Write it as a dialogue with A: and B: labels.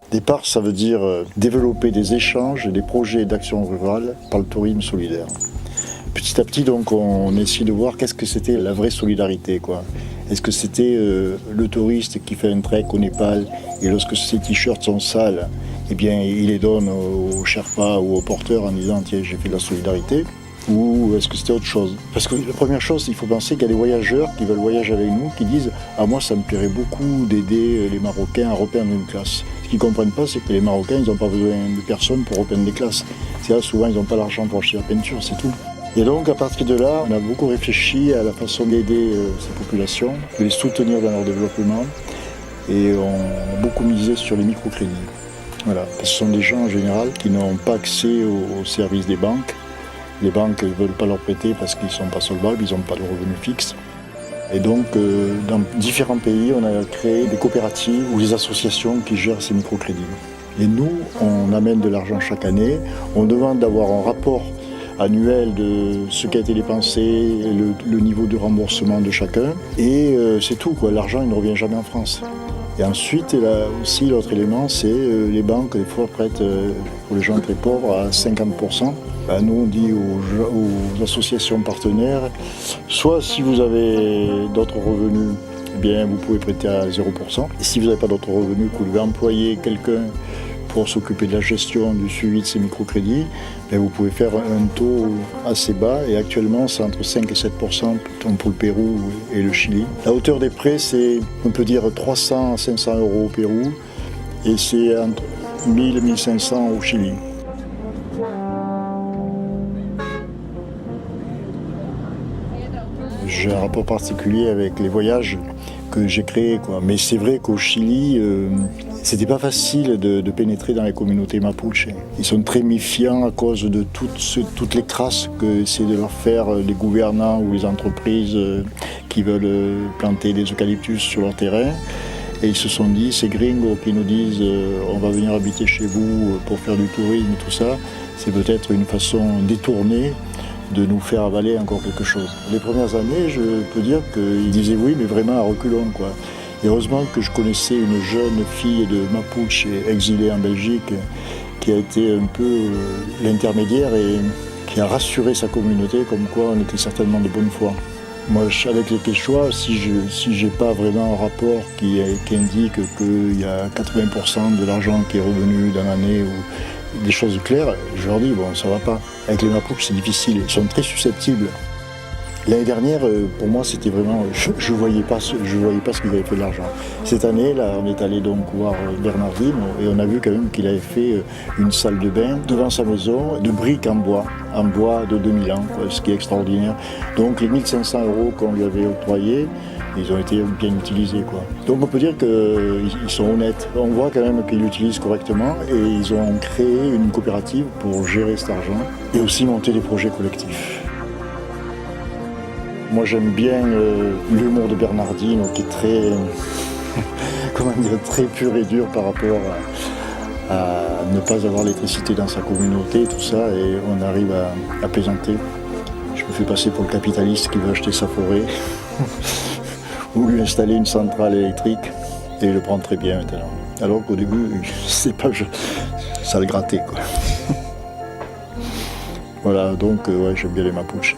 A: Départ, ça veut dire développer des échanges et des projets d'action rurale par le tourisme solidaire. Petit à petit, donc, on essaie de voir qu'est-ce que c'était la vraie solidarité, quoi. Est-ce que c'était le touriste qui fait un trek au Népal et lorsque ses t-shirts sont sales, eh bien, il les donne aux Sherpas ou aux porteurs en disant « tiens, j'ai fait de la solidarité ». Ou est-ce que c'était autre chose? Parce que la première chose, il faut penser qu'il y a des voyageurs qui veulent voyager avec nous, qui disent « ah, moi, ça me plairait beaucoup d'aider les Marocains à repeindre une classe ». Ce qu'ils ne comprennent pas, c'est que les Marocains, ils n'ont pas besoin de personne pour repeindre des classes. C'est là, souvent, ils n'ont pas l'argent pour acheter la peinture, c'est tout. Et donc, à partir de là, on a beaucoup réfléchi à la façon d'aider ces populations, de les soutenir dans leur développement, et on a beaucoup misé sur les microcrédits. Voilà. Ce sont des gens, en général, qui n'ont pas accès aux services des banques. Les banques ne veulent pas leur prêter parce qu'ils ne sont pas solvables, ils n'ont pas de revenus fixes. Et donc, dans différents pays, on a créé des coopératives ou des associations qui gèrent ces microcrédits. Et nous, on amène de l'argent chaque année, on demande d'avoir un rapport annuel de ce qui a été dépensé, le niveau de remboursement de chacun, et c'est tout, quoi. L'argent, il ne revient jamais en France. Et ensuite, là aussi, l'autre élément, c'est les banques, des fois, prêtent pour les gens très pauvres à 50%. Ben, nous, on dit aux associations partenaires, soit si vous avez d'autres revenus, eh bien, vous pouvez prêter à 0%. Et si vous n'avez pas d'autres revenus, que vous devez employer quelqu'un pour s'occuper de la gestion, du suivi de ces microcrédits, ben, vous pouvez faire un taux assez bas. Et actuellement, c'est entre 5 et 7% pour le Pérou et le Chili. La hauteur des prêts, c'est, on peut dire, 300 à 500 euros au Pérou. Et c'est entre 1000 et 1500 au Chili. J'ai un rapport particulier avec les voyages que j'ai créés, quoi. Mais c'est vrai qu'au Chili, c'était pas facile de pénétrer dans les communautés mapuche. Ils sont très méfiants à cause de toutes les crasses que essaient de leur faire les gouvernants ou les entreprises qui veulent planter des eucalyptus sur leur terrain. Et ils se sont dit, ces gringos qui nous disent on va venir habiter chez vous pour faire du tourisme et tout ça, c'est peut-être une façon détournée de nous faire avaler encore quelque chose. Les premières années, je peux dire qu'ils disaient oui, mais vraiment à reculons, quoi. Et heureusement que je connaissais une jeune fille de Mapuche exilée en Belgique qui a été un peu l'intermédiaire et qui a rassuré sa communauté comme quoi on était certainement de bonne foi. Moi, avec les Quechua, si j'ai pas vraiment un rapport qui indique qu'il y a 80% de l'argent qui est revenu dans l'année ou des choses claires, je leur dis, bon, ça va pas. Avec les Mapuches, c'est difficile, ils sont très susceptibles. L'année dernière, pour moi, c'était vraiment, je voyais pas ce qu'il avait fait de l'argent. Cette année, là, on est allé donc voir Bernardine et on a vu quand même qu'il avait fait une salle de bain devant sa maison, de briques en bois de 2000 ans, quoi, ce qui est extraordinaire. Donc les 1500 euros qu'on lui avait octroyés, ils ont été bien utilisés, quoi. Donc on peut dire qu'ils sont honnêtes. On voit quand même qu'ils l'utilisent correctement et ils ont créé une coopérative pour gérer cet argent et aussi monter des projets collectifs. Moi j'aime bien l'humour de Bernardine qui est très, comment dire, très pur et dur par rapport à ne pas avoir l'électricité dans sa communauté, tout ça, et on arrive à plaisanter. Je me fais passer pour le capitaliste qui veut acheter sa forêt ou lui installer une centrale électrique, et il le prend très bien maintenant. Alors qu'au début, c'est pas, ça le grattait, quoi. Voilà, donc ouais, j'aime bien les Mapuches.